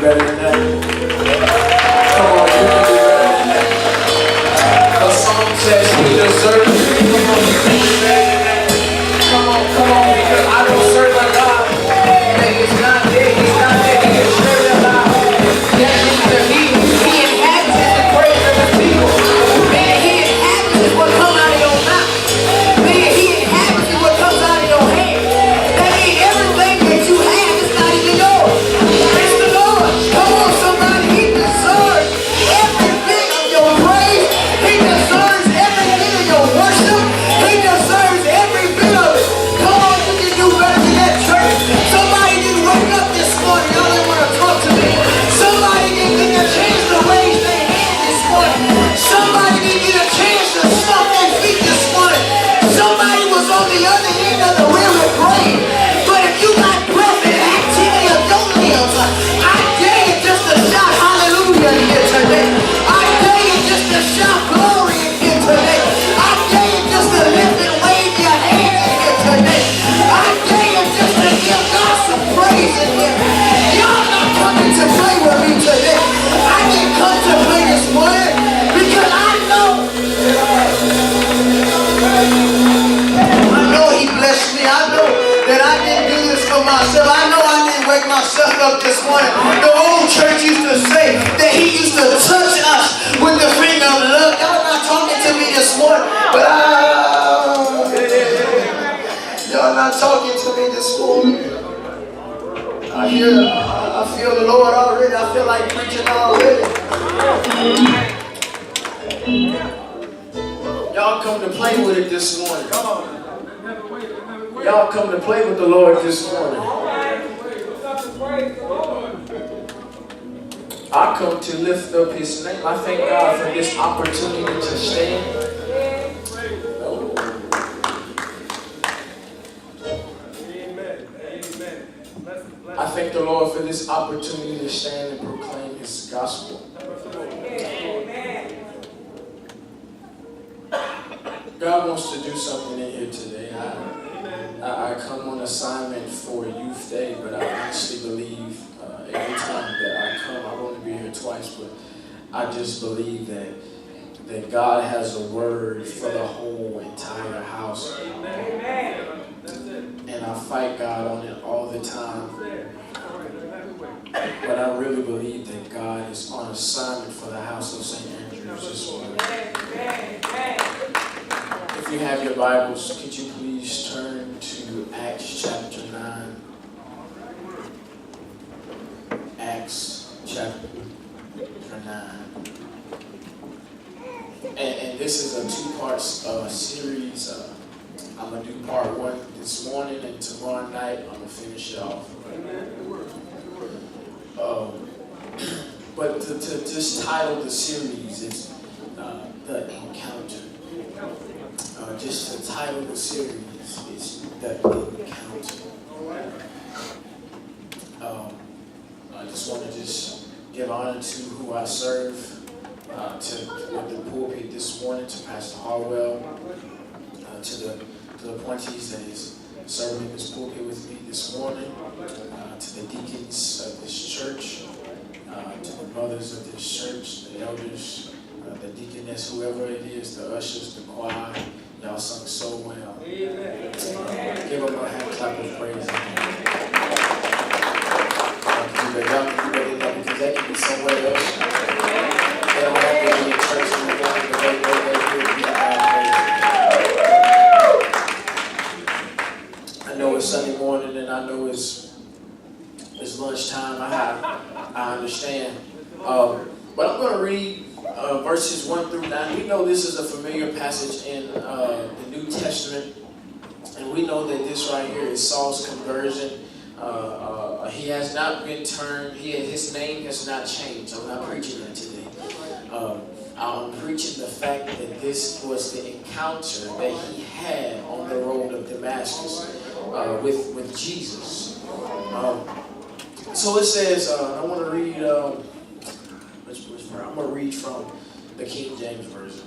better than that? Come on, you can do better than that. The song says he deserves it. Come on, you can do better than that. Come on, because I don't serve a God that is not there. He's not there. He is surely alive. That means that he inhabits the praise of his people. Man, he inhabits what comes out of your mouth. Man, he inhabits what comes out of your hand. That means everything that you have is not even yours. It's the Lord. Come on, somebody. He deserves every bit of your praise. He deserves every bit of your worship. He deserves every bit of it. Come on, you can do better than that, church. Somebody didn't wake up this morning. Y'all didn't want to talk to me. Somebody didn't get a chance to raise their hand this morning. Somebody didn't get a chance to stomp their feet this morning. Somebody was on the other end of the river grave. But if you got breath and activity of your limbs, I dare you just to shout hallelujah in here today. I dare you just to shout glory in here today. I dare you just to lift and wave your hands in here today. I dare you just to give God some praise in here. Y'all not coming to play with me today. I didn't come to play this morning because I know he blessed me. I know that I didn't do this for myself. I know I didn't wake myself up this morning. The old church used to say that he used to touch us with the finger of love. Y'all not talking to me this morning, but y'all not talking to me this morning. I feel the Lord already. I feel like preaching already. Y'all come to play with it this morning. Come on. Y'all come to play with the Lord this morning. I come to lift up his name. I thank God for this opportunity to stand. I thank the Lord for this opportunity to stand and proclaim his gospel. God wants to do something in here today. I come on assignment for Youth Day, but I honestly believe every time that I come, I've only been here twice, but I just believe that God has a word for the whole entire house. And I fight God on it all the time. But I really believe that God is on assignment for the house of St. Andrews this morning. If you have your Bibles, could you please turn to Acts chapter 9. Acts chapter 9. And this is a two-part series. I'm going to do part 1 this morning, and tomorrow night I'm going to finish it off. But to just title the series is The Encounter. Just to title the series is The Encounter. I just want to just give honor to who I serve, to the pulpit this morning, to Pastor Harwell, to the appointees that is serving this pulpit with me this morning, to the deacons of this church, to the brothers of this church, the elders, the deaconess, whoever it is, the ushers, the choir. Y'all sung so well. Give them a hand clap of praise. Y'all can do that because that can be somewhere else. They don't have to be in church in the morning, but I know it's Sunday morning and I know it's lunchtime. I understand. But I'm going to read verses 1 through 9. We know this is a familiar passage in the New Testament. And we know that this right here is Saul's conversion. He has not been turned. His name has not changed. I'm not preaching that today. I'm preaching the fact that this was the encounter that he had on the road of Damascus with Jesus. So it says, I want to read, I'm going to read from the King James Version.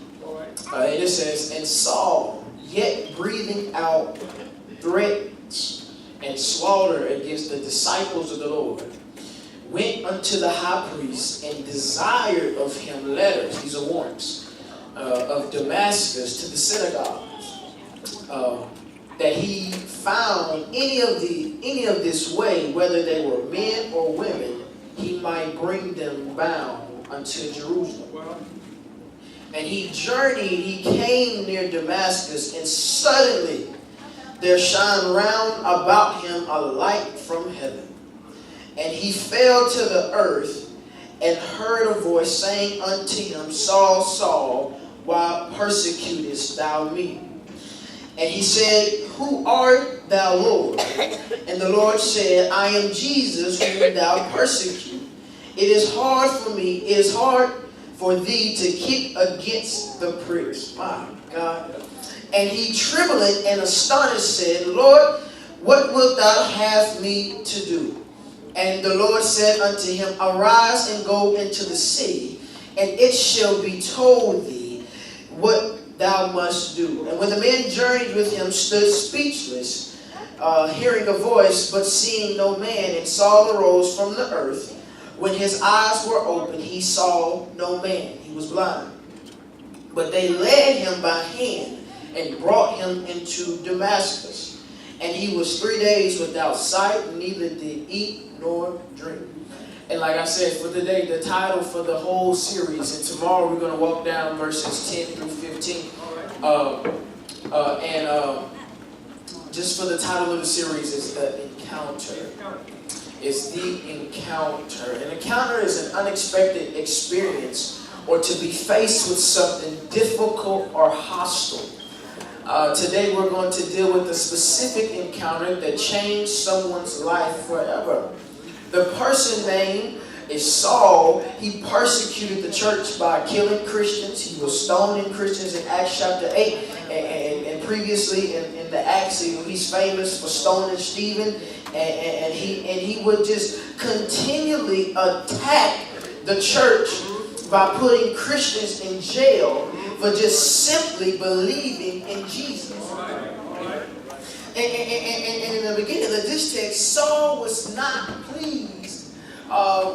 And it says, and Saul, yet breathing out threats and slaughter against the disciples of the Lord, went unto the high priest and desired of him letters, these are warrants, of Damascus to the synagogues, that he found any of this way, whether they were men or women, he might bring them bound unto Jerusalem. And he journeyed, he came near Damascus, and suddenly there shined round about him a light from heaven. And he fell to the earth, and heard a voice saying unto him, Saul, Saul, why persecutest thou me? And he said, Who art thou, Lord? And the Lord said, I am Jesus whom thou persecute. It is hard for thee to kick against the pricks. My God. And he trembling and astonished said, Lord, what wilt thou have me to do? And the Lord said unto him, Arise and go into the city, and it shall be told thee what thou must do. And when the men journeyed with him, stood speechless, hearing a voice, but seeing no man. And Saul arose from the earth. When his eyes were opened, he saw no man. He was blind. But they led him by hand and brought him into Damascus. And he was 3 days without sight, neither did eat nor drink. And like I said, for today, the title for the whole series, and tomorrow we're going to walk down verses 10 through 15. Just for the title of the series is The Encounter. It's the encounter. An encounter is an unexpected experience or to be faced with something difficult or hostile. Today we're going to deal with a specific encounter that changed someone's life forever. The person name is Saul. He persecuted the church by killing Christians. He was stoning Christians in Acts chapter 8. And previously in the Acts, he's famous for stoning Stephen. And he would just continually attack the church by putting Christians in jail for just simply believing in Jesus. And in the beginning of this text, Saul was not pleased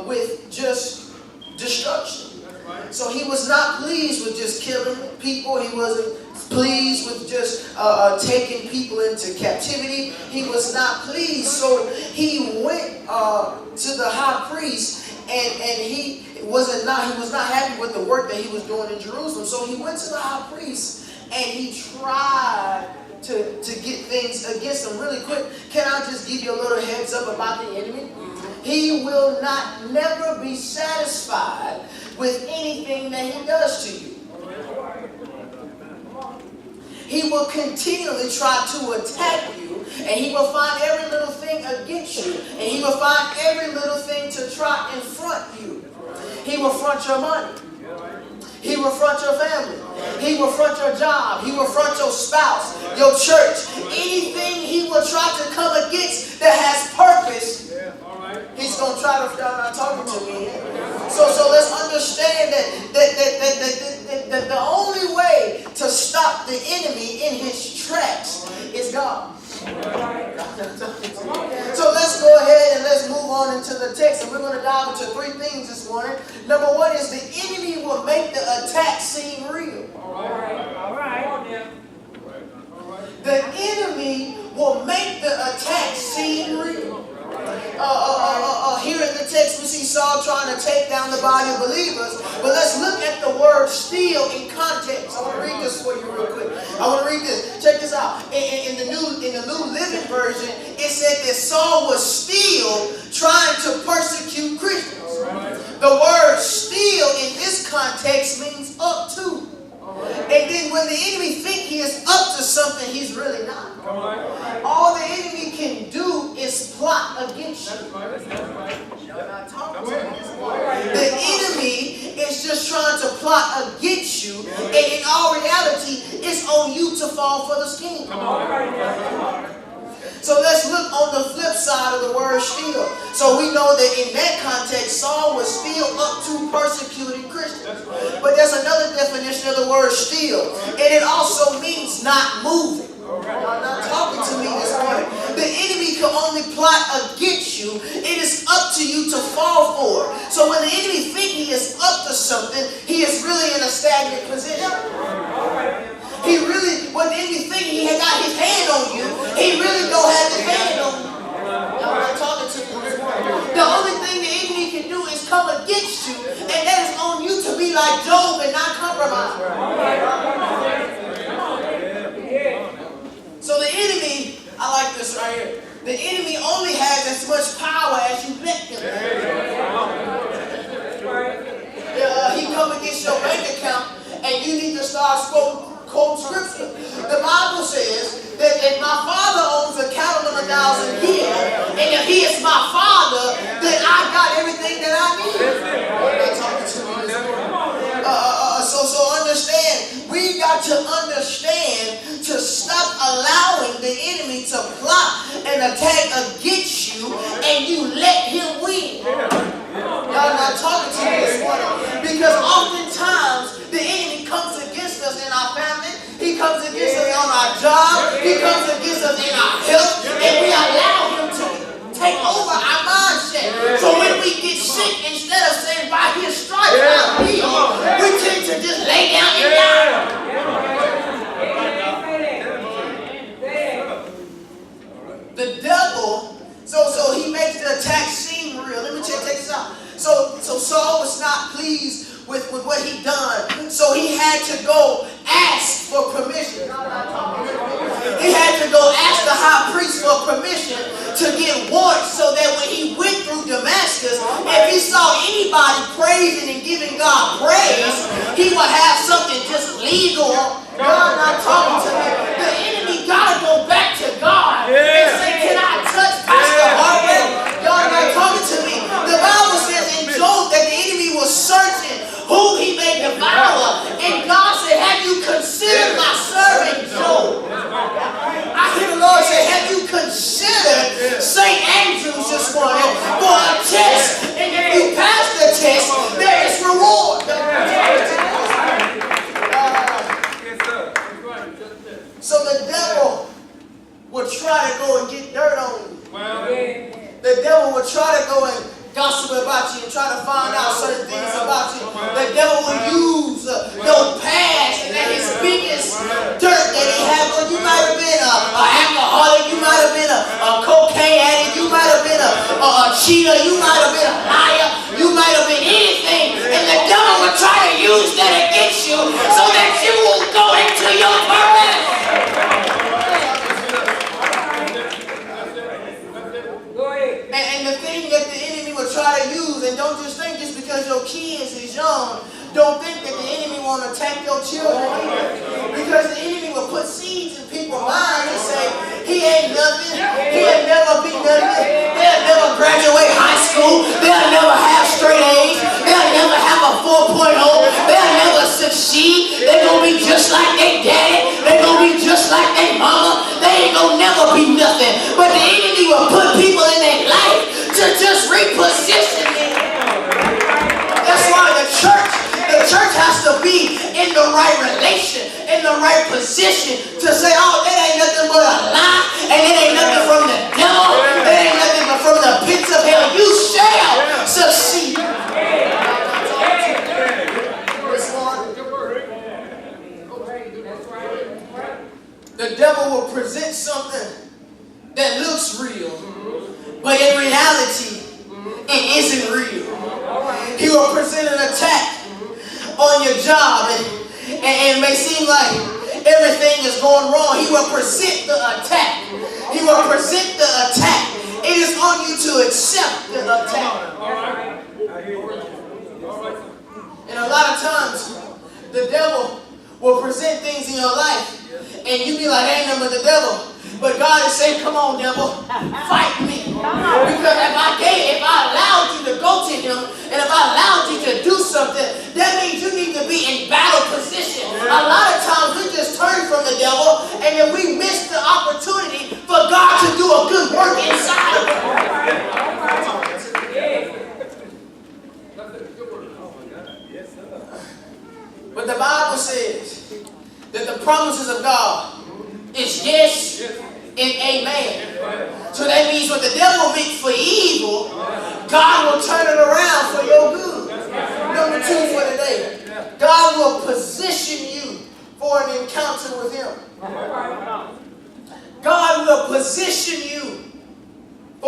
with just destruction. So he was not pleased with just killing people. He wasn't pleased with just taking people into captivity. He was not pleased. So he went to the high priest, and he was not happy with the work that he was doing in Jerusalem. So he went to the high priest and he tried to get things against him. Really quick, can I just give you a little heads up about the enemy? He will never be satisfied with anything that he does to you. He will continually try to attack you, and he will find every little thing against you, and he will find every little thing to try and front you. He will front your money. He will front your family. He will front your job. He will front your spouse, your church. Anything he will try to come against that has purpose, he's going to try to start talking to me. So let's understand that the only way to stop the enemy in his tracks is God. So let's go ahead and let's move on into the text, and we're going to dive into three things this morning. Number one is the enemy will make the attack seem real. All right. The enemy will make the attack seem real. Here in the text we see Saul trying to take down the body of believers, but let's look at the word steal in context. I want to read this for you real quick. I want to read this. Check this out. In the New Living Version, it said that Saul was still trying to persecute Christians. The word steal in this context means up to. And then when the enemy thinks he is up to something, he's really not. All the enemy can do is plot against you. You're not talking to me this morning. The enemy is just trying to plot against you, and in all reality, it's on you to fall for the scheme. So let's look on the flip side of the word steal. So we know that in that context, Saul was still up to persecuting Christians. But there's another definition of the word steal, and it also means not moving. Y'all not talking to me this morning. The enemy can only plot against you. It is up to you to fall for it. something, he is really in a stagnant position. He really, what the enemy think he had got his hand on you, he really don't have his hand on you. Y'all not talking to me this morning. The only thing the enemy can do is come against you, and that is on you to be like Job and not compromise. So the enemy, I like this right here. The enemy only has as much power as you let him. He come against your bank account, and you need to start quote scripture. The Bible says that if my Father owns a cattle on 1,000 hill, and if He is my Father, then I got everything that I need. So understand, we got to understand to stop allowing the enemy to plot and attack against you, and you let him win. Y'all not talking to me this morning, because oftentimes the enemy comes against us in our family, he comes against us on our job, he comes against us in our health, and we allow him to take over our mindset. So when we get sick, instead of saying by his stripes I'm healed, we tend to just lay down and die. The devil, so he makes the attack seem real. Let me check this out. So Saul was not pleased with what he done. So he had to go ask for permission. He had to go ask the high priest for permission to get warrants, so that when he went through Damascus, if he saw anybody praising and giving God praise, he would have something just legal. God not talking to me. The enemy gotta go back to God and say, can I touch Pastor Harvey? Y'all not talking to me. The Bible says in Job that the enemy was searching who he may devour, and God said, have you considered my servant Job? I hear the Lord say, have you considered St. Andrews this morning for a test? And if you pass the test, there is reward. So the devil will try to go and get dirt on you. The devil will try to go and gossip about you and try to find out certain things about you. The devil will use your past, and that his biggest dirt that he had. Well, you might have been an alcoholic, you might have been a cocaine addict, you might have been a cheater, you might have been a liar, you might have been anything, and the devil will try to use that against you so that you will go into your purpose. And the thing that the enemy will try to use, and don't just think just because your kids is young, don't think that the enemy want to attack your children either. Because the enemy will put seeds in people's minds and say, he ain't nothing, he'll never be nothing, they'll never graduate high school, they'll never have straight A's, they'll never have a 4.0, they'll never succeed, they're going to be just like their daddy, they're going to be just like their mama, they ain't going to never be nothing. But the enemy will put people in their life to just reposition them. That's why the church has to be in the right relation, in the right position to say, oh, that ain't nothing but a lie, and it ain't nothing from the devil, that ain't nothing but from the pits of hell. You shall succeed. The devil will present something that looks real, but in reality, it isn't real. He will present an attack on your job, and it may seem like everything is going wrong. He will present the attack. He will present the attack. It is on you to accept the attack. And a lot of times, the devil will present things in your life, and you be like, ain't nothing but the devil. But God is saying, come on, devil, fight me. Because if I allowed you to go to him, and if I allowed you to do something, that means you need to be in battle position. A lot of times we just turn from the devil, and then we miss the opportunity for God to do a good work inside of us. But the Bible says that the promises of God is yes and amen. So that means what the devil meant for evil, God will turn it around for your good. Number two, for the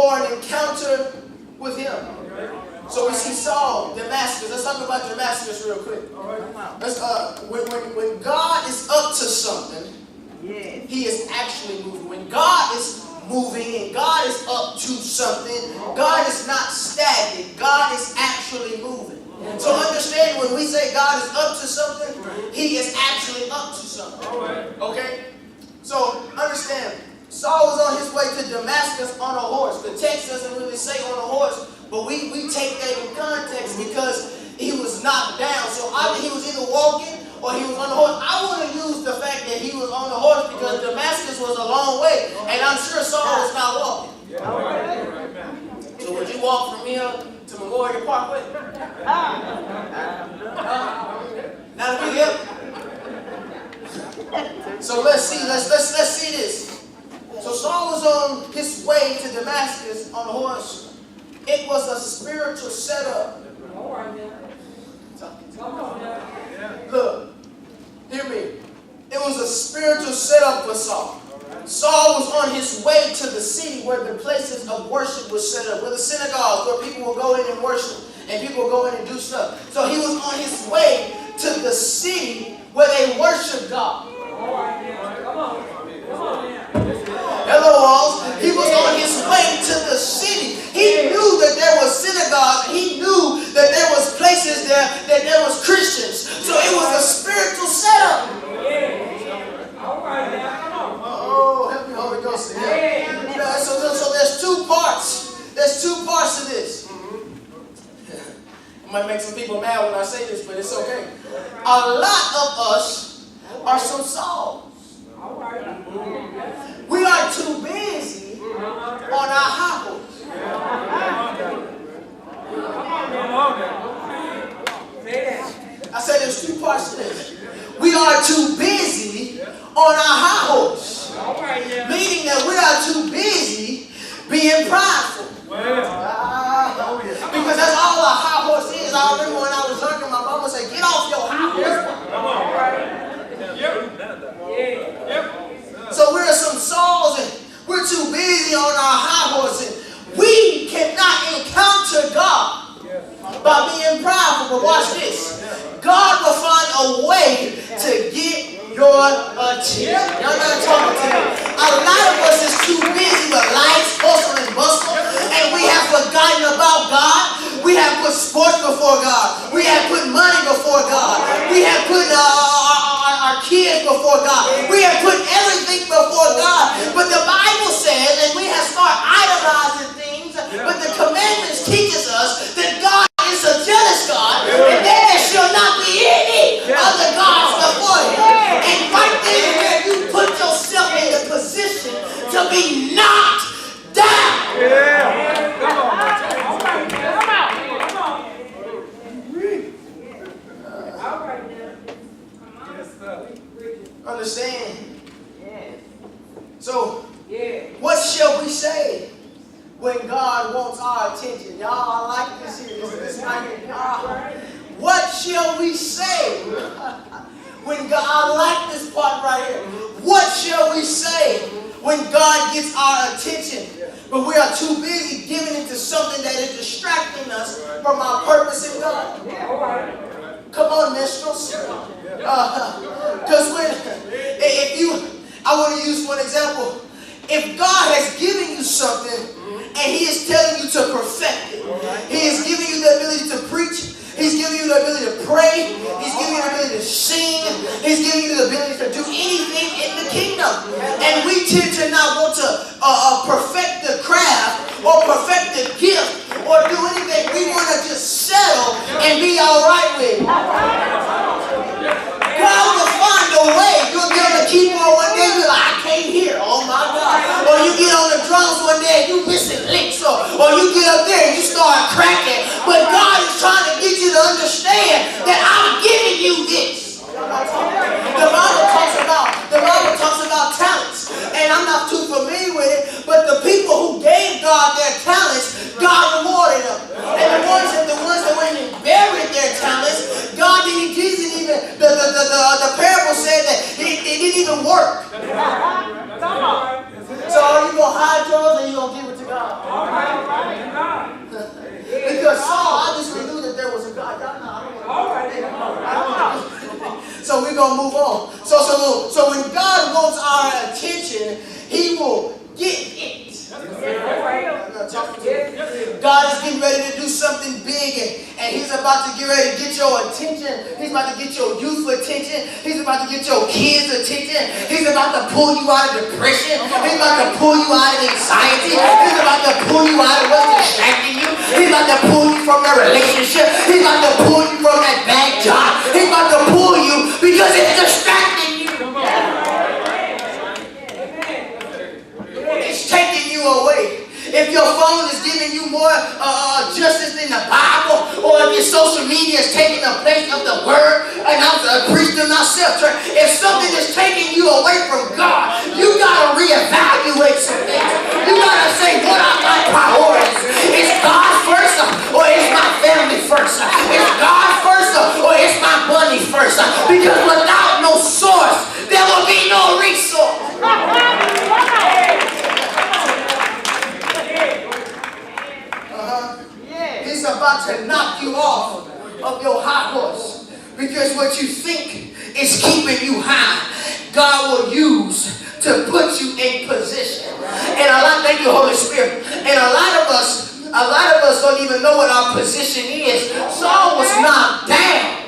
for an encounter with him. So we see Saul, Damascus. Let's talk about Damascus real quick. Let's, when God is up to something, he is actually moving. When God is moving and God is up to something, God is not stagnant. God is actually moving. So understand, when we say God is up to something, he is actually up to something. Okay? So understand, Saul was on his way to Damascus on a horse. The text doesn't really say on a horse, but we take that in context because he was knocked down. So either he was either walking or he was on the horse. I want to use the fact that he was on the horse because Damascus was a long way, and I'm sure Saul was not walking. So would you walk from here to Memorial Parkway? Not a big help. So let's see this. So Saul was on his way to Damascus on a horse. It was a spiritual setup. Look, hear me. It was a spiritual setup for Saul. Saul was on his way to the city where the places of worship were set up, where the synagogues, where people would go in and worship, and people would go in and do stuff. So he was on his way to the city where they worship God. Hello, Walls. He was on his way to the city. He knew that there was synagogues. He knew that there was places there, that there was Christians. So it was a spiritual setup. Oh, help me, Holy Ghost. So there's two parts. There's two parts to this. It might make some people mad when I say this, but it's okay. A lot of us are some Sauls. We are too busy on our high horse. I said there's two parts to this. We are too busy on our high horse. Meaning that we are too busy being prideful. Because that's all a high horse is. I remember when I was younger, my mama said, get off your high horse. So we're some Sauls and we're too busy on our high horse. And we cannot encounter God by being prideful. But watch this. God will find a way to get your attention. Y'all not talking to me. A lot of us is too busy with life, hustle and bustle, and we have forgotten about God. We have put sports before God. We have put money before God. We have put our kids before God. We have put everything before God. But the Bible says, and we have started idolizing things, but the commandments teaches us that God is a jealous God, and there shall not be any other gods before him. And right there where you put yourself in the position to be knocked down. Understand? So, what shall we say when God wants our attention? Y'all, I like this here. This right here. What shall we say when God? I like this part right here. What shall we say when God gets our attention? But we are too busy giving it to something that is distracting us from our purpose in God. Come on, minstrels. Because I want to use one example. If God has given you something and he is telling you to perfect it, he is giving you the ability to preach, he's giving you the ability to pray, he's giving you the ability to sing, he's giving you the ability to do anything in the kingdom. And we tend to not want to perfect the craft or perfect the gift or do anything. We want to just settle and be all right with it. God will find a way. You'll get on the keyboard one day, you're like, I can't hear. Oh my God. Or you get on the drums one day and you missing licks. Or you get up there and you start cracking. But God is trying to get you to understand that I'm giving you this. The Bible talks about talents. And I'm not too familiar with it, but the people who gave God their talents, God rewarded them. And the ones that went and buried their talents, God didn't even, the parable said that it didn't even work. So are you going to hide yours or are you going to give it to God? gonna move on. So when God wants our attention, He will get it. God is getting ready to do something big, and He's about to get ready to get your attention. He's about to get your youth attention. He's about to get your kids' attention. He's about to pull you out of depression. He's about to pull you out of anxiety. He's about to pull you out of what's distracting you. He's about to pull you from a relationship. He's about to pull you from that bad job. He's about to pull you because it's distracting you. It's taking you away. If your phone is giving you more justice than the Bible, or if your social media is taking the place of the Word, and I'm preaching myself, if something is taking you away from God, you got to reevaluate some things. You got to say, what are my priorities? Is God first, or is my family first? Is God first, or is my money first? Because without no source, there will be no resource. He's about to knock you off of your high horse, because what you think is keeping you high, God will use to put you in position. And thank you, Holy Spirit. And a lot of us don't even know what our position is. Saul was knocked down.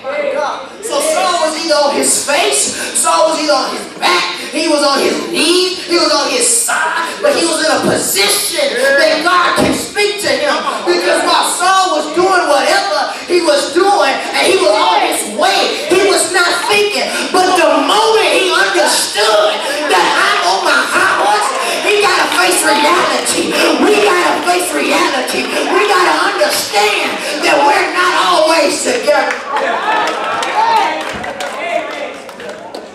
So Saul was either on his face, Saul was either on his back, he was on his knees, he was on his side, but he was in a position that God can speak to him. Because while Saul was doing whatever he was doing, and he was on his way, he was not thinking. But the moment he understood that I'm on my high horse, he got to face reality. We got to face reality. We got to understand that we're not always together.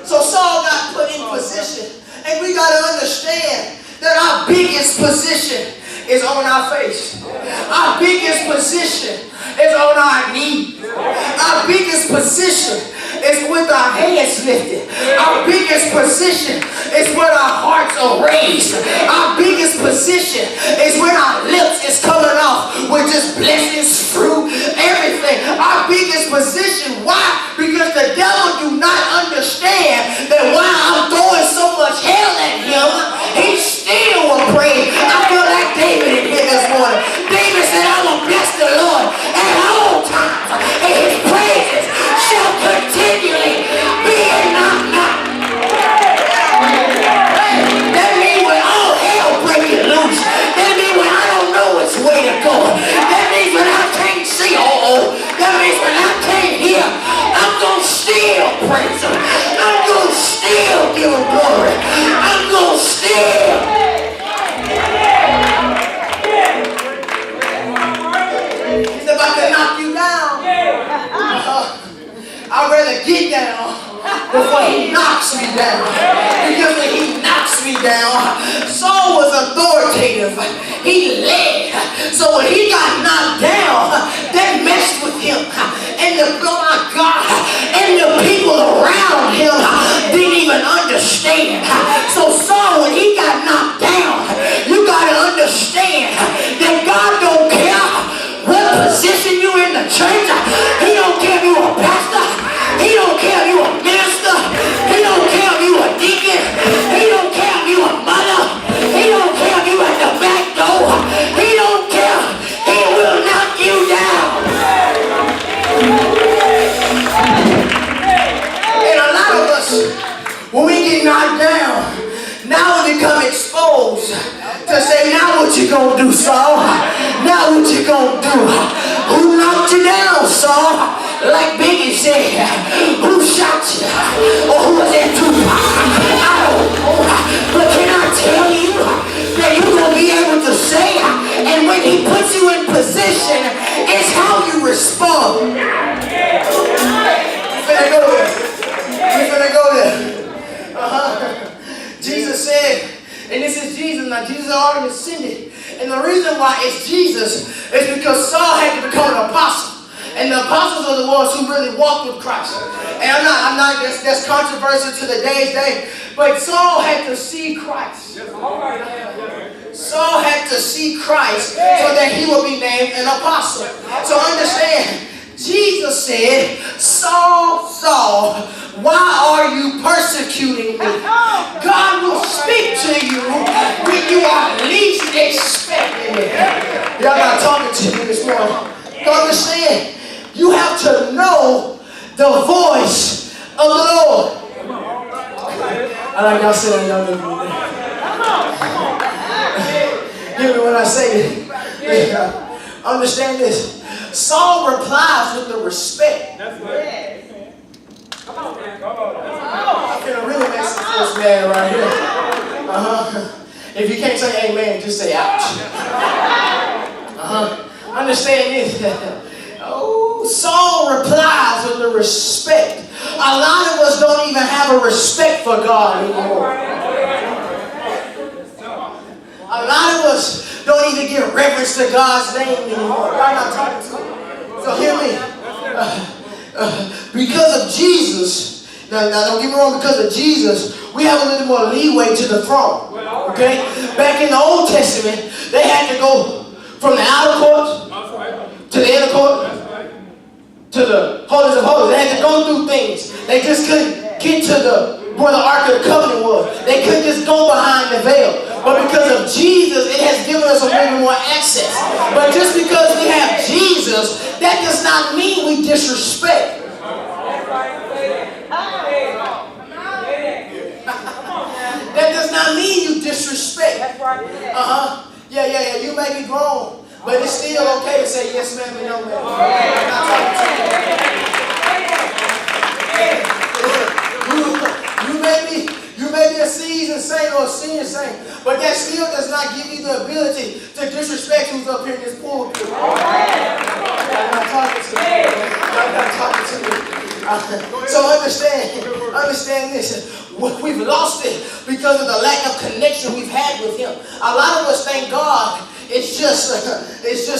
So Saul got put in position, and we got to understand that our biggest position is on our face. Our biggest position is on our knees. Our biggest position is with our hands lifted. Our biggest position is when our hearts are raised. Our biggest position is when our lips is coming off with just blessings, fruit, everything. Our biggest position. Why? Because the devil do not understand that while I'm throwing so much hell at him, he still will pray. I feel like David in here this morning. David said, I will bless the Lord at all times, and his praises shall continually be in my mouth. That means when all hell breaking loose, that means when I don't know which way to go, that means when I can't see, that means when I can't hear, I'm going to still praise him. I'm going to still give him glory. I'm going to still. He's about to knock you down. I'd rather get down before he knocks me down. Because when he knocks me down, Saul was authoritative. He led. So when he got knocked down, that messed with him. And oh my God, and the people around him didn't even understand. So Saul, when he got knocked down, you got to understand that God don't care what position you in the church. He don't care if you a pastor. He don't care if you a minister. He don't care if you a deacon. He don't care if you a mother. He don't care if you at the back door. He don't care. He will knock you down. And a lot of us, when we get knocked down, now we become exposed to say, now what you gonna do, Saul? Now what you gonna do? Who knocked you down, Saul? Like Biggie said, who shot you? Or who was that Tupac? I don't know. But can I tell you that you're gonna be able to say, and when he puts you in position, it's how you respond. We're finna go there. We're finna go there. Jesus said, and this is Jesus. Now, Jesus already ascended. And the reason why it's Jesus is because Saul had to become an apostle. And the apostles are the ones who really walked with Christ. And I'm not that's controversial to the day's day. But Saul had to see Christ. Saul had to see Christ so that he would be named an apostle. So understand, Jesus said, Saul, Saul, why persecuting me. God will speak to you when you are least expecting it. Y'all not talking to me this morning. You understand? You have to know the voice of the Lord. I like y'all saying y'all know me. Hear me when I say it. Understand this. Saul replies with the respect. That's right. Come on, man. Come on. I'm gonna really make some this man right here. If you can't say amen, just say ouch. Understand this. Oh, Saul replies with the respect. A lot of us don't even have a respect for God anymore. A lot of us don't even give reverence to God's name anymore. I'm not talking to me. So hear me. Because of Jesus, now don't get me wrong, because of Jesus, we have a little more leeway to the throne. Okay? Back in the Old Testament, they had to go from the outer court to the inner court to the holies of holies. They had to go through things. They just couldn't get to where the Ark of the Covenant was. They couldn't just go behind the veil. But because of Jesus, it has given us a little more access. But just because we have Jesus, that does not mean we disrespect. That does not mean you disrespect. Yeah. You may be grown, but it's still okay to say yes, ma'am, and no, ma'am. I'm not talking to you. You may be a seasoned saint or a senior saint, but that still does not give you the ability to disrespect who's up here in this pulpit. I'm not talking to you. I'm not talking to you. So understand this. We've lost it because of the lack of connection we've had with Him. A lot of us thank God. It's just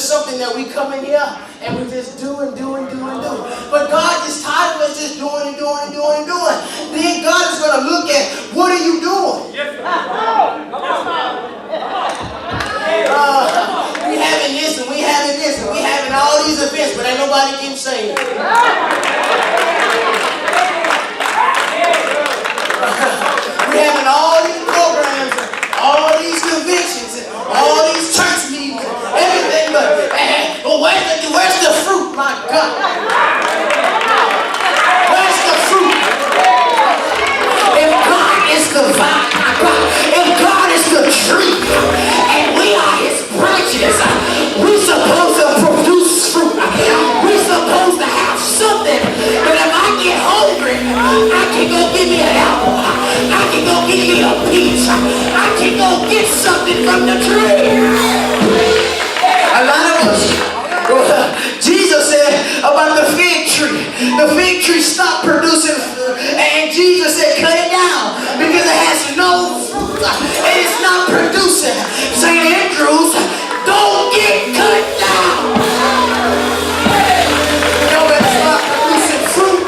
something that we come in here and we just do. But God is tired of us just doing. Then God is going to look at, what are you doing? We having this and we having this and we having all these events, but ain't nobody getting saved. We having all these programs, all these conventions, and all these church meetings, everything, but where's the fruit, my God? Where's the fruit? If God is the vine, my God, if God is the tree, and we are His branches, we're supposed to produce fruit. We're supposed to have something. But if I get hungry, I can go get me an apple. I can go get me a peach. I can go get something from the tree. A lot of us, Jesus said about the fig tree. The fig tree stopped producing fruit, and Jesus said, cut it down because it has no fruit. And it's not producing. St. Andrews, don't get cut down. No, it's not producing fruit.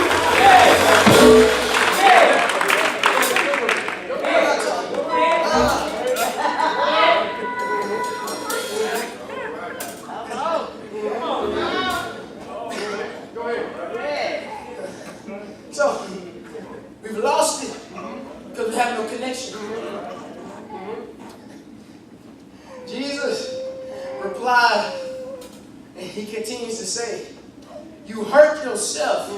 So, we've lost it because we have no connection. Jesus replied, and He continues to say, you hurt yourself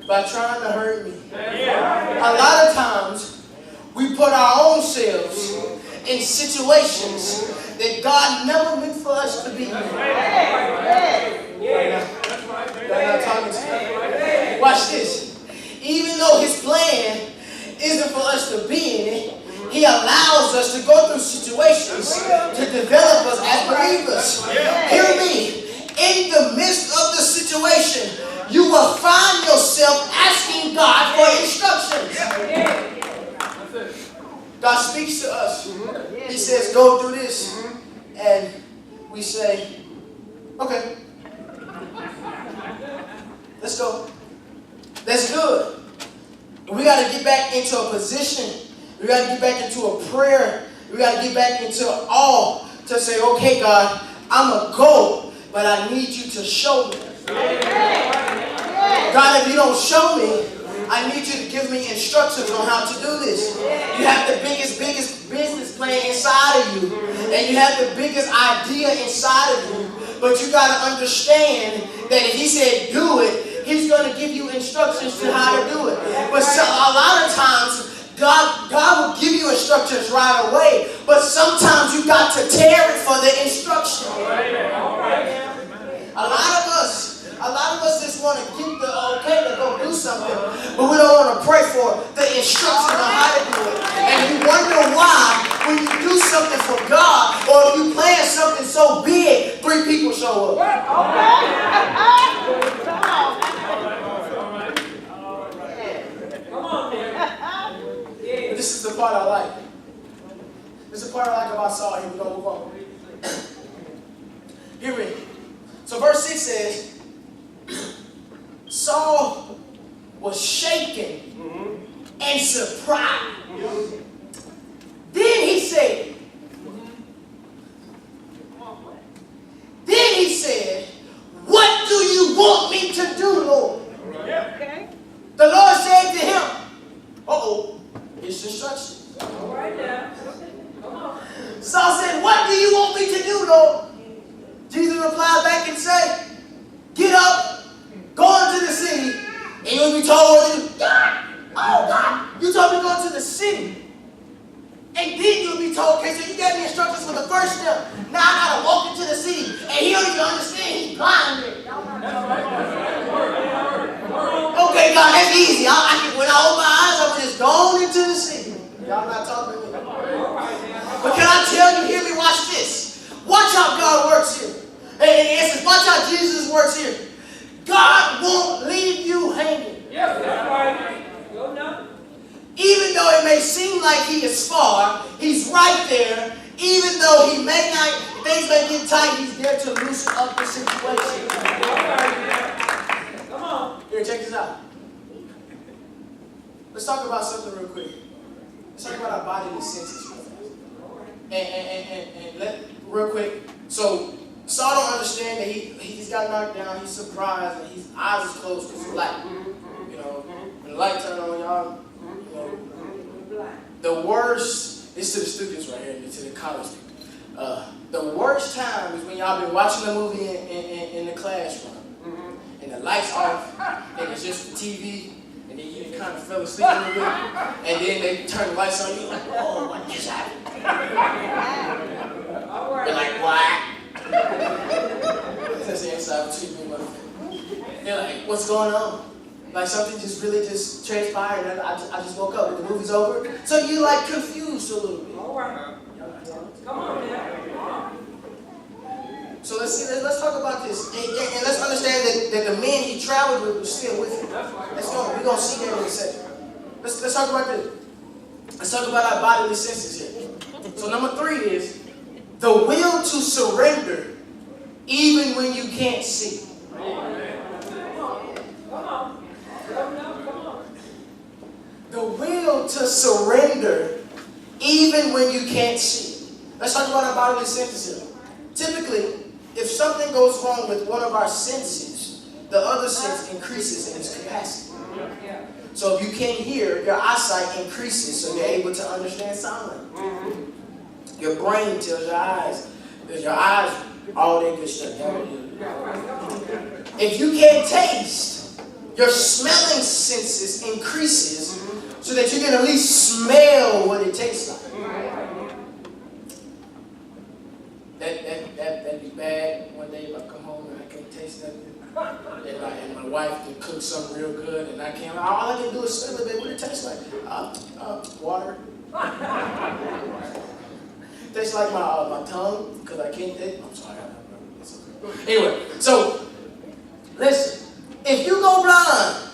by trying to hurt me. A lot of times, we put our own selves in situations that God never meant for us to be in. They're not talking to you. Watch this. Even though His plan isn't for us to be in it, He allows us to go through situations to develop us as believers. Hear me. In the midst of the situation, you will find yourself asking God for instructions. God speaks to us. He says, go do this. And we say, okay. Let's go. That's good. But we got to get back into a position. We got to get back into a prayer. We got to get back into awe to say, okay, God, I'm going to go, but I need you to show me. God, if you don't show me, I need you to give me instructions on how to do this. You have the biggest business plan inside of you. And you have the biggest idea inside of you. But you got to understand that if he said do it, he's going to give you instructions to how to do it. But so, a lot of times, God will give you instructions right away. But sometimes you got to tear it for the instruction. A lot of us just want to get the okay to go do something, but we don't want to pray for the instruction on how to do it. And you wonder why, when you do something for God, or if you plan something so big, 3 people show up. But this is the part I like. This is the part I like about Saul. Here we go. Move on. Here we go. So verse 6 says, Saul was shaken and surprised. Then he said, what do you want me to do, Lord? Okay. The Lord said to him, it's instructions. All right now. Come on. Saul said, what do you want me to do, Lord? Jesus replied back and said, get up, go into the city, and you'll be told what to do. God, you told me to go into the city. And then you'll be told, okay, so you gave me instructions for the first step. Now I gotta walk into the city, and he don't even understand he's blind. Okay, God, that's easy. When I open my eyes, I was just going into the city. Y'all not talking to me. But can I tell you, hear me, watch this. Watch how God works here. And it says, watch how Jesus works here. God won't leave you hanging. Yes, that's right. Even though it may seem like he is far, he's right there. Even though he may not, things may get tight, he's there to loosen up the situation. Come on. Here, check this out. Let's talk about something real quick. Let's talk about our bodily senses real fast. And real quick. So Saul don't understand that he's got knocked down. He's surprised and his eyes is closed because it's light. You know, when the light turn on, y'all. The worst, this to the students right here, to the college people. The worst time is when y'all been watching a movie in the classroom, and the lights off, and it's just the TV, and then you kind of fell asleep a little bit, and then they turn the lights on, you're like, oh, what just happened? You're like, what? That's the inside of TV, motherfucker. They're like, what's going on? Like something just really just transpired and I just woke up and the movie's over. So you like confused a little bit. All right. Come on, man. Come on. So let's talk about this. And let's understand that the men he traveled with were still with him. Let's go. We're going to see that in a second. Let's talk about this. Let's talk about our bodily senses here. So number 3 is the will to surrender even when you can't see. The will to surrender even when you can't see. Let's talk about our bodily senses here. Typically, if something goes wrong with one of our senses, the other sense increases in its capacity. So if you can't hear, your eyesight increases so you're able to understand sound. Your brain tells your eyes, all that good stuff. If you can't taste, your smelling senses increases so that you can at least smell what it tastes like. That'd be bad one day if I come home and I can't taste nothing. And my wife can cook something real good and I can't. All I can do is smell it, baby. What it tastes like? Water. Tastes like my tongue because I can't taste. I'm sorry. Anyway, so listen. If you go blind,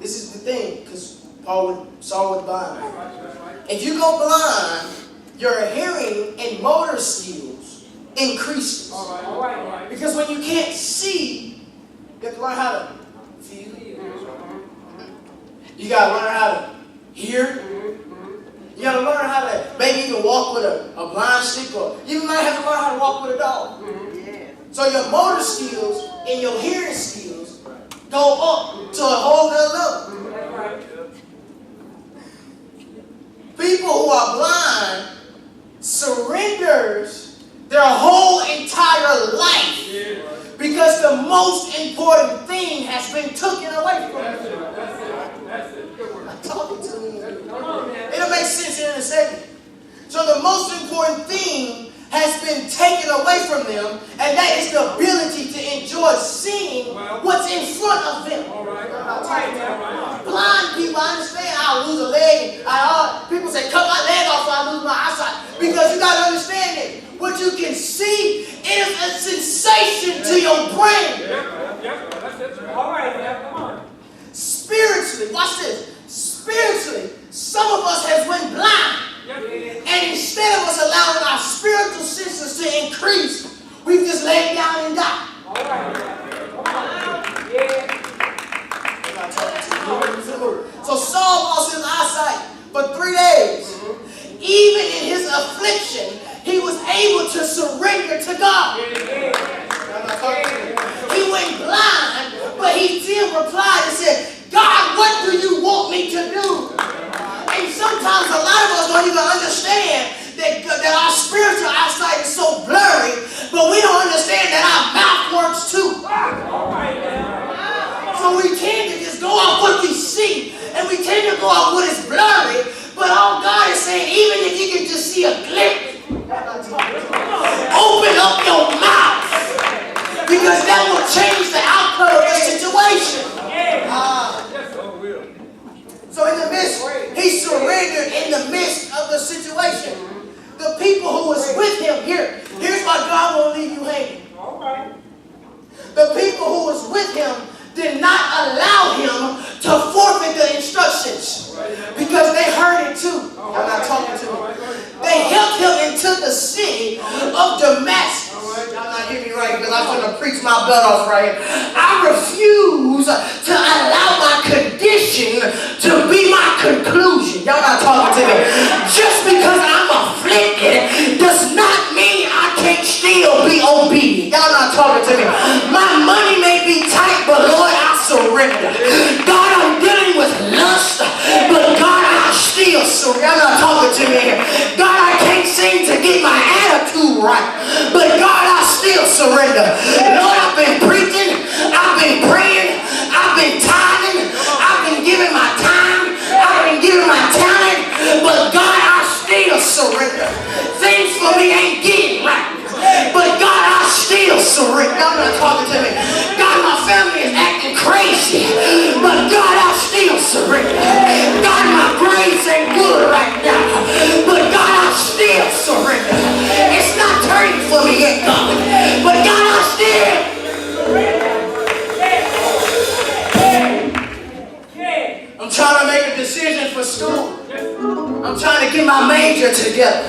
this is the thing, because Saul was blind. If you go blind, your hearing and motor skills increases. All right. Because when you can't see, you have to learn how to feel. You got to learn how to hear. You got to learn how to maybe even walk with a blind stick, or you might have to learn how to walk with a dog. So your motor skills and your hearing skills go up to a whole nother level. people who are blind surrenders their whole entire life because the most important thing has been taken away from them. I'm talking to me. It'll make sense here in a second. So the most important thing has been taken away from them, and that is the ability to enjoy seeing what's in front of them. Blind people, I understand I'll lose a leg. People say, cut my leg off or I lose my eyesight. Because you got to understand it. What you can see is a sensation to your brain. All right, come on. Spiritually, watch this. Spiritually, some of us has went blind. And instead of us allowing our spiritual senses to increase, we've just laid down and died. All right. So Saul lost his eyesight for 3 days. Even in his affliction, he was able to surrender to God. He went blind, but he still replied and said, God, what do you want me to do? And sometimes a lot of us don't even understand that our spiritual eyesight is so blurry, but we don't understand that our mouth works too. So we tend to just go off what we see, and we tend to go off what is blurry, but all God is saying, even if you can just see a glimpse, open up your mouth, because that will change the outcome of the situation. So in the midst, he surrendered in the midst of the situation. The people who was with him, here's why God won't leave you hanging. The people who was with him did not allow him to forfeit the instructions because they heard it too. I'm not talking to him. They helped him into the city of Damascus. Y'all not hear me right because I'm going to preach my butt off right here. I refuse to allow my condition to be my conclusion. Y'all not talking to me. Just because I'm afflicted does not mean I can't still be obedient. Y'all not talking to me. My money may be tight, but Lord, I surrender. God, I'm dealing with lust, but God, I still surrender. Y'all not talking to me here. God, I can't seem to get my attitude right, but God, I still surrender. Lord, I've been preaching, I've been praying, I've been tithing, I've been giving my time, I've been giving my talent, but God, I still surrender. Things for me ain't getting right, but God, I still surrender. Y'all not talking to me. God, my family is acting crazy, but God, I still surrender. God, my grades ain't good right now, but God, I still surrender. It's not turning for me yet, God, but God, I still surrender. I'm trying to make a decision for school. I'm trying to get my major together.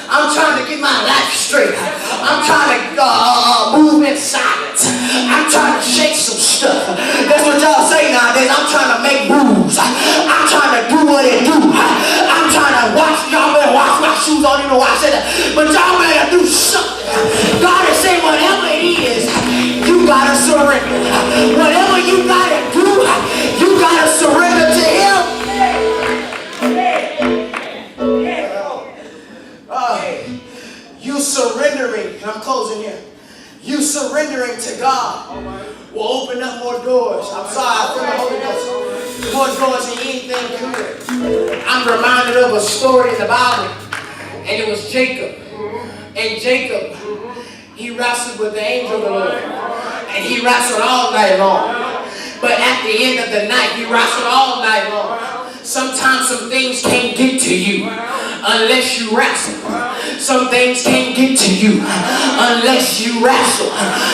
I'm trying to get my life straight. I'm trying to move in silence. I'm trying to shake some stuff. That's what y'all say nowadays. I'm trying to make moves. I'm trying to do what it do. I'm trying to watch. Y'all better wash my shoes. I don't even know why I said that. But y'all better do something. God is saying whatever it is, you got to surrender. Whatever you got to do, you got to surrender to Him. You surrendering, and I'm closing here. You surrendering to God will open up more doors. I'm sorry, I feel the Holy Ghost. More doors than anything could. I'm reminded of a story in the Bible, and it was Jacob. And Jacob, he wrestled with the angel of the Lord, and he wrestled all night long. But at the end of the night, he wrestled all night long. Sometimes some things can't get to you unless you wrestle. Some things can't get to you unless you wrestle.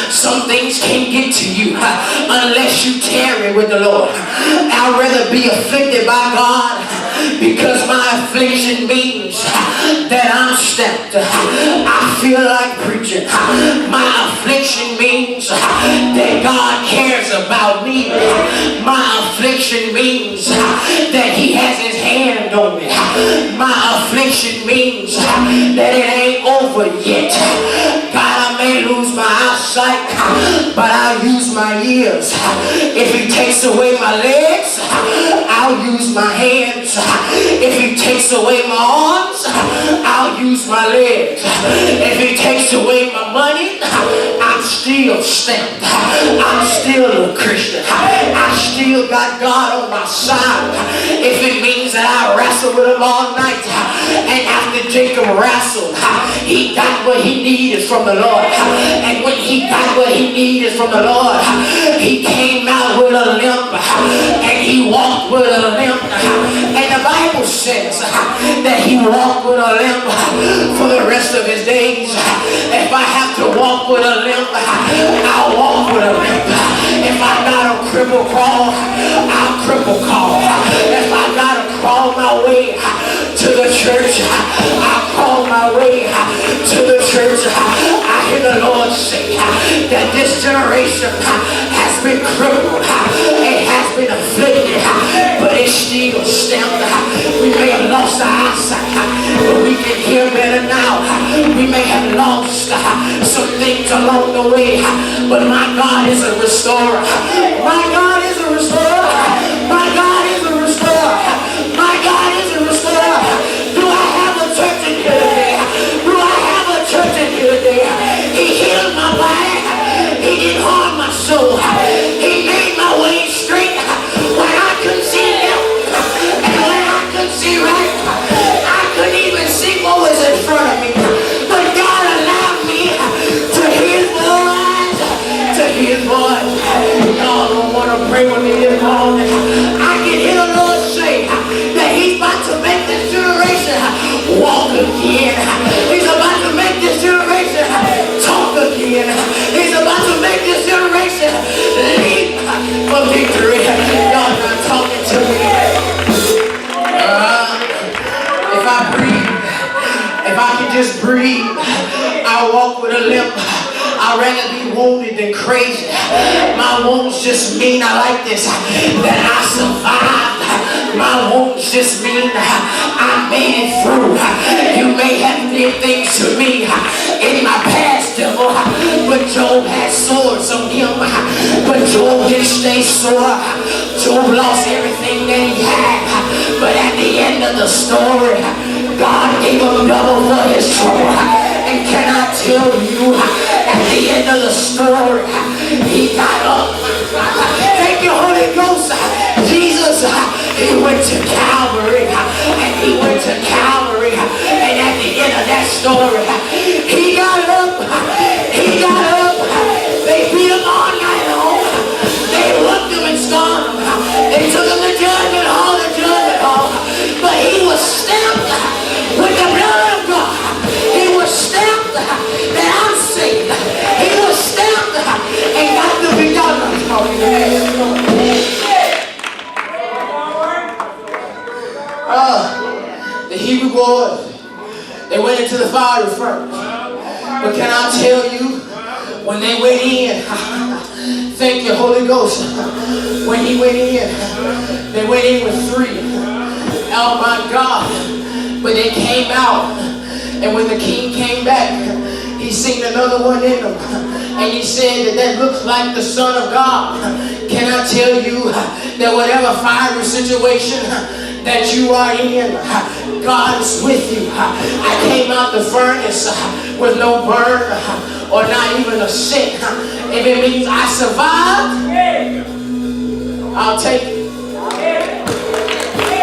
Some things can't get to you unless you tarry with the Lord. I'd rather be afflicted by God because my affliction means that I'm stamped. I feel like preaching. My affliction means that God cares about me. My affliction means that He has His hand on me. My affliction means that it ain't over yet. God, I may lose my eyesight, but I'll use use my ears. If he takes away my legs, I'll use my hands. If he takes away my arms, I'll use my legs. If he takes away my money, I'm still stamped. I'm still a Christian. I still got God on my side. If it means that I wrestle with him all night, and after Jacob wrestled, he got what he needed from the Lord. And when he got what he needed from the Lord, he came out with a limp, and he walked with a limp. And the Bible says that he walked with a limp for the rest of his days. If I have to walk with a limp, I'll walk with a limp. If I gotta cripple crawl, I'll cripple crawl. If I gotta crawl my way to the church, I'll crawl my way to the church. I hear the Lord say that this generation has been crippled, it has been afflicted, but it's still stamped. We may have lost our eyesight, but we can hear better now. We may have lost some things along the way, but my God is a restorer. My God is a restorer. My God is a restorer. My God is a restorer. Do I have a church in here today? Do I have a church in here today? He healed my body. He didn't harm my soul. He made my way straight when I couldn't see left, and when I couldn't see right. I couldn't even see what was in front of me. But God allowed me to hear his voice. To hear his voice. Y'all don't want to pray with me this morning. I can hear the Lord say that he's about to make this generation walk again. He's about to make this generation talk again. He's about to make this generation leap for victory. Y'all not talking to me. If I breathe, if I can just breathe, I'll walk with a limp. I'd rather be wounded than crazy. My wounds just mean I like this, that I survived. My wounds just mean I made it through. You may have did things to me in my past, devil, but Job had swords on him. But Job didn't stay sore. Job lost everything that he had, but at the end of the story, God gave him double for his trouble. And can I tell you, at the end of the story, he got up. Thank you, Holy Ghost. Jesus, he went to Calvary, and he went to Calvary, and at the end of that story, he got up. He got up. They beat him all night long. They whipped him and scorned him. They took him to judgment hall, but he was stamped with the blood of God. He was stamped that I'm saved. He was stamped and got to be done. The Hebrew boys, they went into the fire first. But can I tell you, when they went in, thank you, Holy Ghost. When he went in, they went in with 3. Oh my God. But they came out, and when the king came back, he seen another one in them, and he said that looks like the Son of God. Can I tell you that whatever fiery situation that you are in, God is with you. I came out the furnace with no burn or not even a sick. If it means I survived, I'll take it.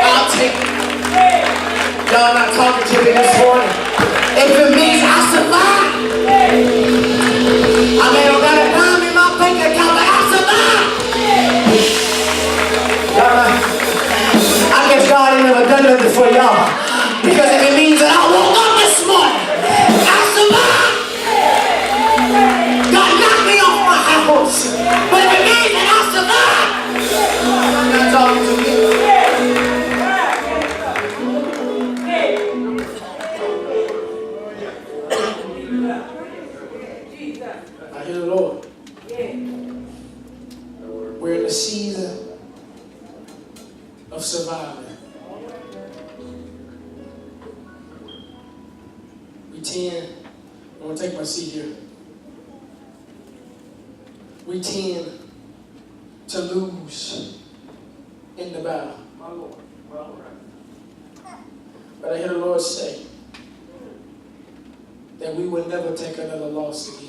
I'll take it. Y'all not talking to me this morning. If it means I survive, I may have got a dime in my bank account, but I survived. I guess God ain't never done nothing for y'all. Because if it means that I woke up this morning, I survived. God knocked me off my high horse. But if it means that I survived, I'm not talking to me. I hear the Lord. We're in the season of surviving. I'm going to take my seat here. We tend to lose in the battle. But I hear the Lord say that we will never take another loss again.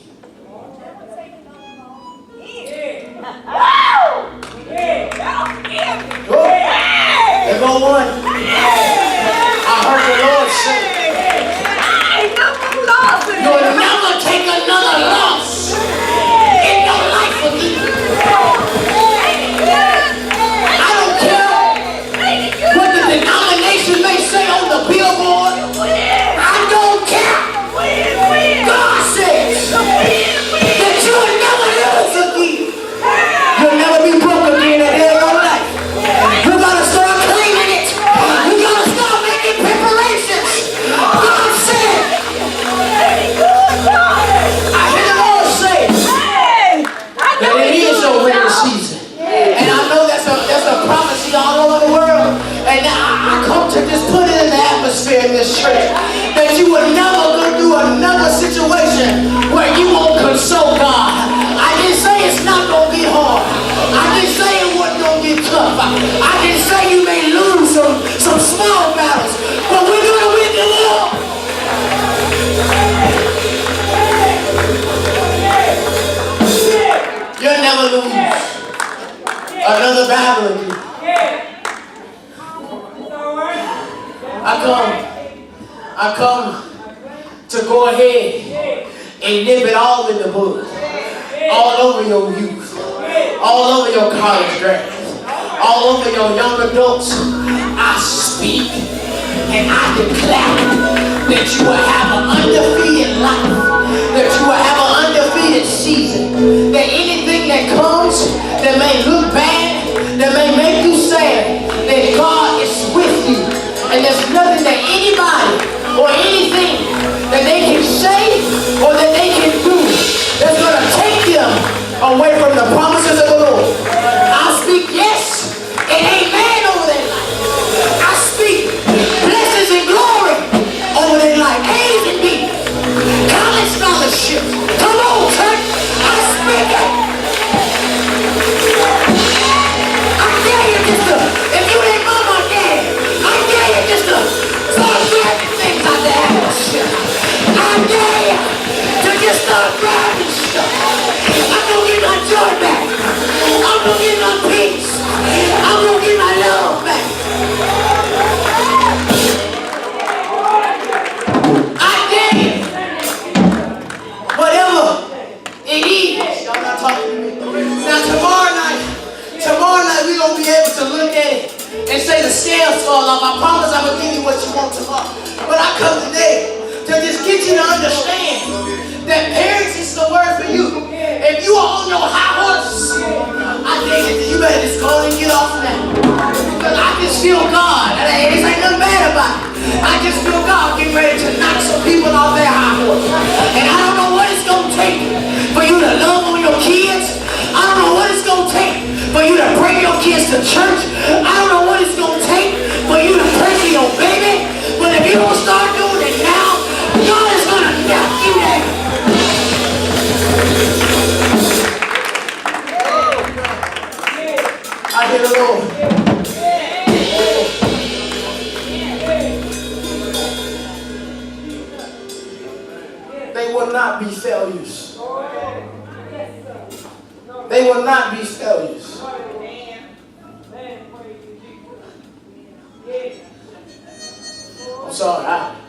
There go one. I heard the Lord say, you'll never take another loss in your life again. I don't care what the denomination may say on the billboard. I don't care. God says that you will never lose again. You'll never be broke again at the end of your life. You gotta start claiming it. You gotta start making preparations. God said, I hear the Lord say that it is your winter season. And I know that's a prophecy all over the world. And I come to just put it in the atmosphere in this church that you will never go through another situation where you won't console God. I didn't say it's not going to be hard. I didn't say it wasn't going to get tough. I didn't say you may lose some small battles, but we're going to win the war. You'll never lose another battle again. I come to go ahead and nip it all in the bud. All over your youth. All over your college grads. All over your young adults. I speak and I declare that you will have an undefeated life. That you will have an undefeated season. That anything that comes that may look bad, that may make you sad, that God is with you. And there's nothing that anybody or anything that they can say or that they can do that's going to take them away from the promises of the Lord. I speak yes and amen over their life. I speak blessings and glory over their life. A's and B's. College scholarships. Come on, church. I speak it. I dare you just to, if you ain't mama or dad, I dare you just to start grabbing things out the atmosphere. I dare you to just start grabbing stuff. I'm gonna get my joy back. I'm gonna get my peace. I'm gonna get my love back. I dare you. Whatever it is. Y'all not talking to me. Now tomorrow night we're gonna be able to look at it and say the scales fall off. I promise I'm gonna give you what you want tomorrow. But I come today to just get you to understand that parents is the word for you. If you are on your high horse, I think that you better just go and get off now. Because I just feel God. And this ain't nothing bad about it. I just feel God getting ready to knock some people off their high horse. And I don't know what it's going to take for you to love on your kids. I don't know what it's going to take for you to bring your kids to church. I don't know what it's going to take for you to pray for your baby. But if you don't start doing it now, God is going to knock you down. I hear the Lord. They will not be failures. They will not be failures. I'm sorry,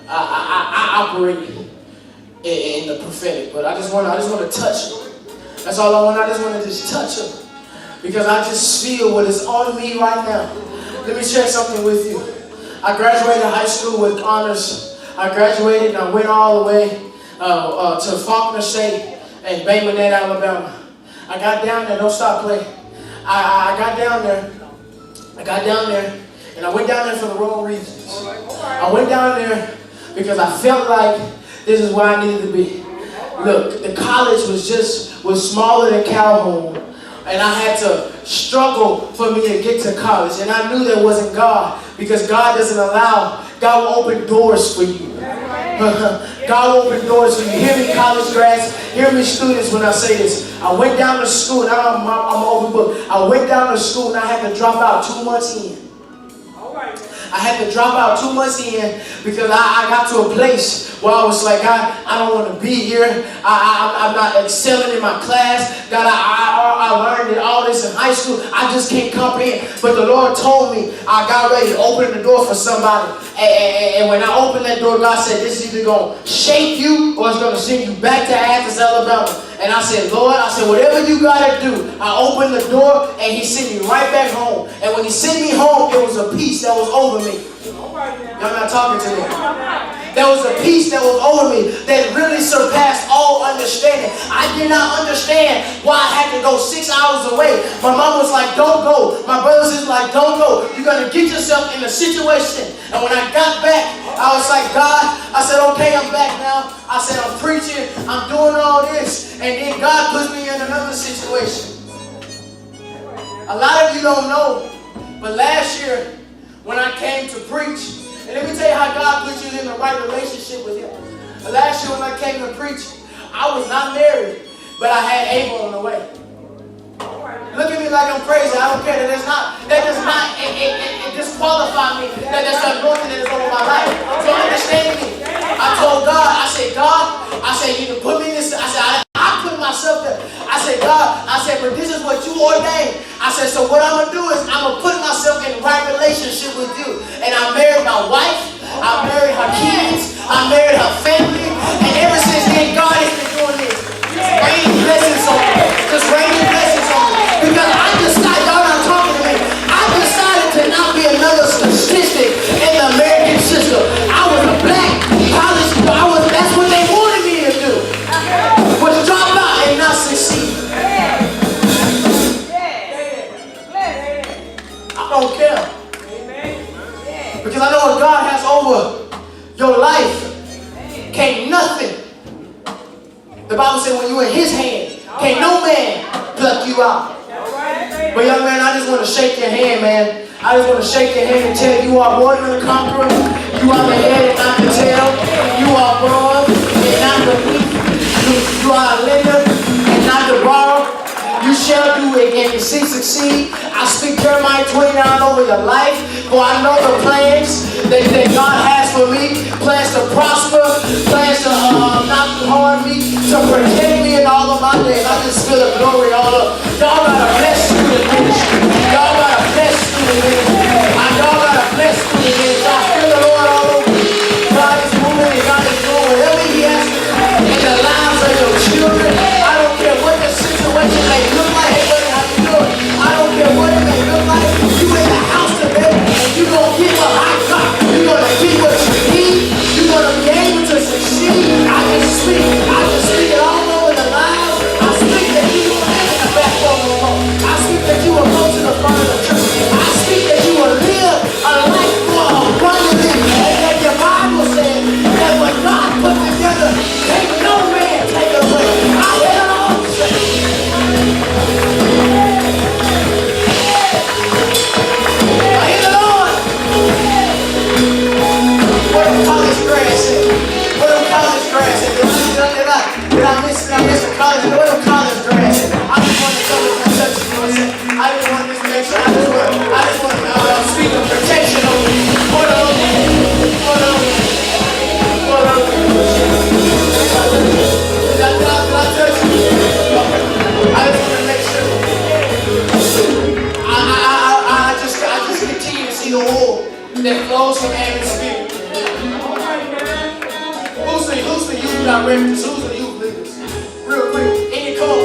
I operate in the prophetic, but I just want to touch them. That's all I want. I just want to just touch them because I just feel what is on me right now. Let me share something with you. I graduated high school with honors. I graduated and I went all the way to Faulkner State in Bay Minette, Alabama. I got down there. Don't stop playing. I got down there, and I went down there for the wrong reasons. I went down there because I felt like this is where I needed to be. Look, the college was smaller than Calhoun, and I had to struggle for me to get to college. And I knew that wasn't God, because God doesn't allow, God will open doors for you. God opened doors for you. Hear me, college grads. Hear me, students, when I say this. I went down to school. Now I'm overbooked. I went down to school and I had to drop out 2 months in. I had to drop out 2 months in because I got to a place where I was like, God, I don't want to be here. I'm not excelling in my class. God, I learned all this in high school. I just can't comprehend. But the Lord told me I got ready to open the door for somebody. And when I opened that door, God said, this is either going to shake you or it's going to send you back to Athens, Alabama. And I said, Lord, whatever you got to do. I opened the door and he sent me right back home. And when he sent me home, it was a peace that was over me. Y'all not talking to me. There was a peace that was over me that really surpassed all understanding. I did not understand why I had to go 6 hours away. My mom was like, don't go. My brothers was like, don't go. You're going to get yourself in a situation. And when I got back, I was like, God, I said, okay, I'm back now. I said, I'm preaching. I'm doing all this. And then God put me in another situation. A lot of you don't know, but last year, when I came to preach, and let me tell you how God put you in the right relationship with Him. Last year when I came to preach, I was not married, but I had Abel on the way. Look at me like I'm crazy. I don't care. That does not disqualify me. That's the anointing that is over my life. So understand me. I told God, I said, you can put me in this. I said, I put myself there. I said, God, but this is what you ordained. I said, so what I'm going to do is I'm going to put myself in the right relationship with you. And I married my wife. I married her kids. I married her family. And ever since then, God has been doing this. Just raining blessings on me. Just raining blessings on me. Because I decided, y'all not talking to me. I decided to not be another statistic in the American system. I was a black college. That's what they wanted me to do. Was drop out and not succeed. I don't care. Because I know what God has over your life. Can't nothing. The Bible said when you're in His hand, can't no man pluck you out. But young man, I just want to shake your hand, man. I just want to shake your hand and tell you are more than a conqueror. You are the head and not the tail. You are above and not beneath. You are a lender and not the borrower. You shall do it and succeed. I speak Jeremiah 29 over your life. For I know the plans that God has for me. Plans to prosper. Plans to not harm me. To protect me in all of my days. I just feel the glory all up. Y'all got a blessed student ministry. Y'all got a blessed student ministry. Y'all got a blessed student ministry. I feel the Lord all over. God is moving and God is doing whatever He has to do in the lives of your children. I don't care what the situation may look like. Hey, buddy, how you doing? I don't care what it may look like. You in the house today, and you gonna get what I got. You gonna get what you need. You gonna be able to succeed. I can speak it all over the lives. I speak that you will live in the back of the wall. I speak that you will go to the front of the church. I speak that you will live a life more abundantly. And that your Bible says that what God put together, take no man take away. I hear the Lord say. I hear the Lord. What a college grass at? What a college grass at? Did I miss the college? What a college grass at? I just want to come and touch you. I just want to make sure. I just want to speak of protection over you. Hold on. Did I touch you? I just want to make sure. I just continue to see the oil that flows from Aaron's spirit. Who's the youth directors? Who's the youth leaders? Real quick. Come on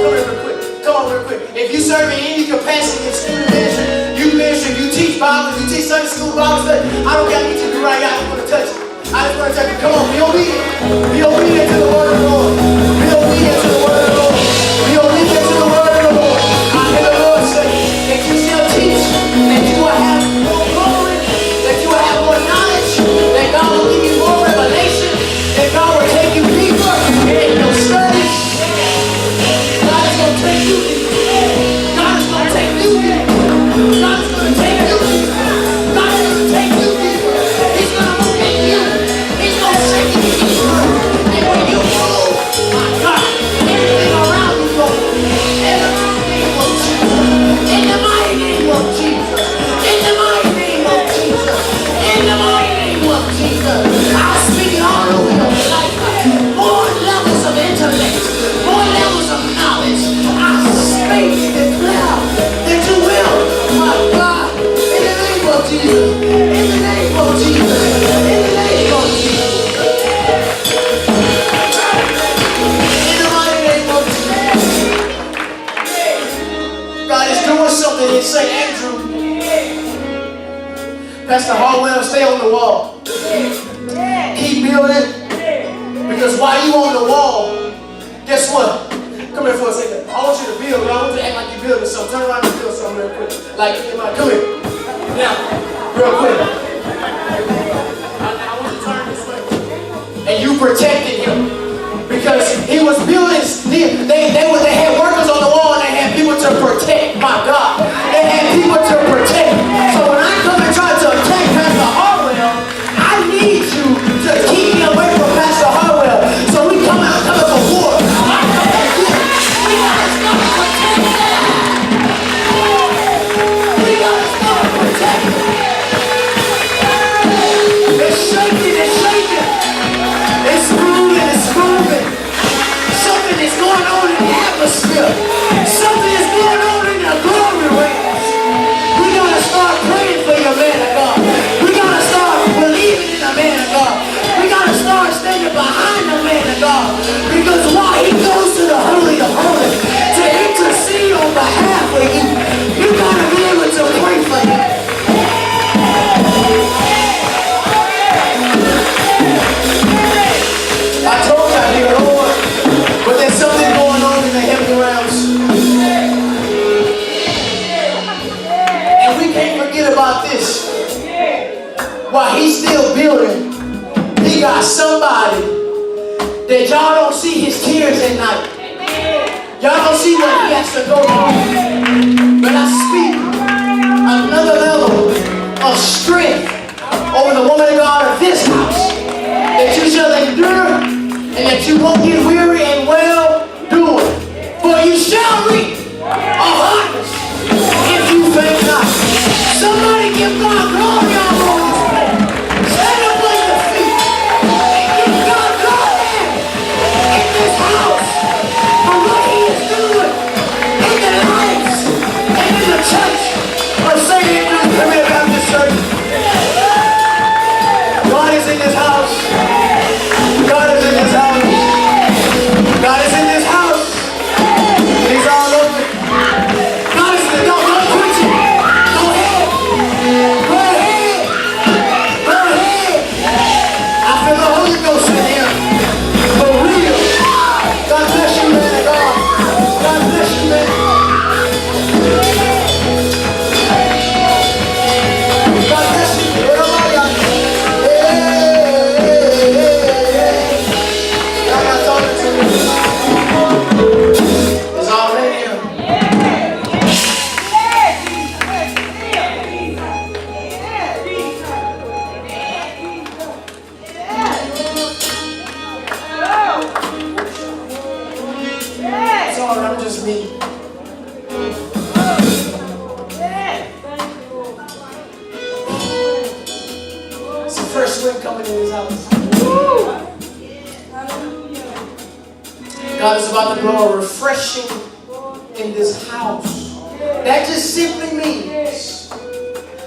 real quick. If you serve in any capacity in student ministry, youth ministry, you teach Bible, you teach Sunday school Bible study, I don't got to get you to right out. I just want to touch you. I just want to touch you. Come on, be obedient. Be obedient to the word of the Lord. Be obedient to the word of the Lord. Be obedient to the word of the Lord. I hear the Lord say that you shall teach, that you will have more glory, that you will have more knowledge, that God will give you more revelation, that God will take you deeper in your studies. God is going to take you deeper. God is going to take you deeper. God is going to take you deeper. God is going to take you deeper. He's going to move in you. He's going to shake you. Pastor Harwell, stay on the wall. Keep building. Because while you on the wall, guess what? Come here for a second. I want you to build. I want you to act like you're building something. Turn around and build something real quick. Like, come here. Now, real quick. I want you to turn this way. And you protected him. Because he was building, they had workers on the wall and they had people to protect. My God. They had people to protect. So when I come and try to attack Pastor Harwell, I need you to keep me away from Pastor Harwell. So we coming for war. We gotta start protecting. We gotta start protecting. It's shaking, it's shaking. It's moving, it's moving. Something is going on in the atmosphere. Something is going on in the glory realms. We gotta start praying for your man of God. We gotta start believing in the man of God. We gotta start standing behind the man of God. Because while he goes to the Holy of Holies to intercede on behalf of you, you gotta be able to pray for him. I told you I hear the Lord, but there's something going on in the heavenly realms. And we can't forget about this. While he's still building, he got somebody that y'all don't see his tears at night. Y'all don't see what he has to go through. But I speak another level of strength over the woman of God of this house. That you shall endure and that you won't get weary and well doing. For you shall reap a harvest if you faint not. Somebody give God glory all over this place. Stand up on your feet and give God glory in this house for what he is doing in the lives and in the church of St. Andrew's Premier Baptist Church. God is in this house. God is in this house. God is in this house. He's all over. God is in the don't quit it. Go ahead. Go ahead. Go ahead. I feel the Holy Ghost in here. For real. God bless you, man of God. God bless you, man. God bless you. Everybody out there. It's already here. It's all right, I'm just me. It's a fresh wind coming in this house. God is about to blow a refreshing in this house. That just simply means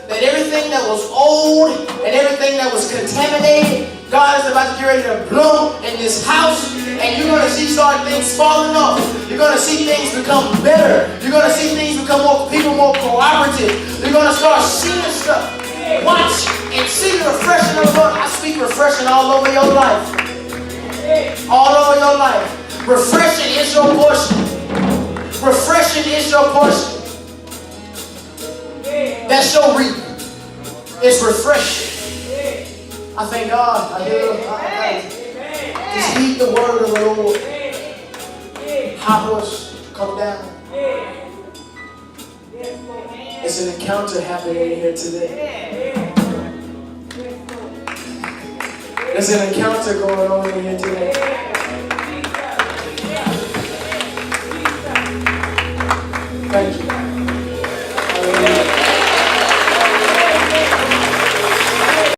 that everything that was old and everything that was contaminated, God is about to get ready to blow in this house, and you're going to see certain things falling off. You're going to see things become better. You're going to see things become more cooperative. You're going to start seeing stuff. Watch and see the refreshing of God. I speak refreshing all over your life. All over your life. Refreshing is your portion. Refreshing is your portion. That's your reap. It's refreshing. I thank God. I hear just heed the word of the Lord. High horse, come down. It's an encounter happening here today. There's an encounter going on in here today. Thank you.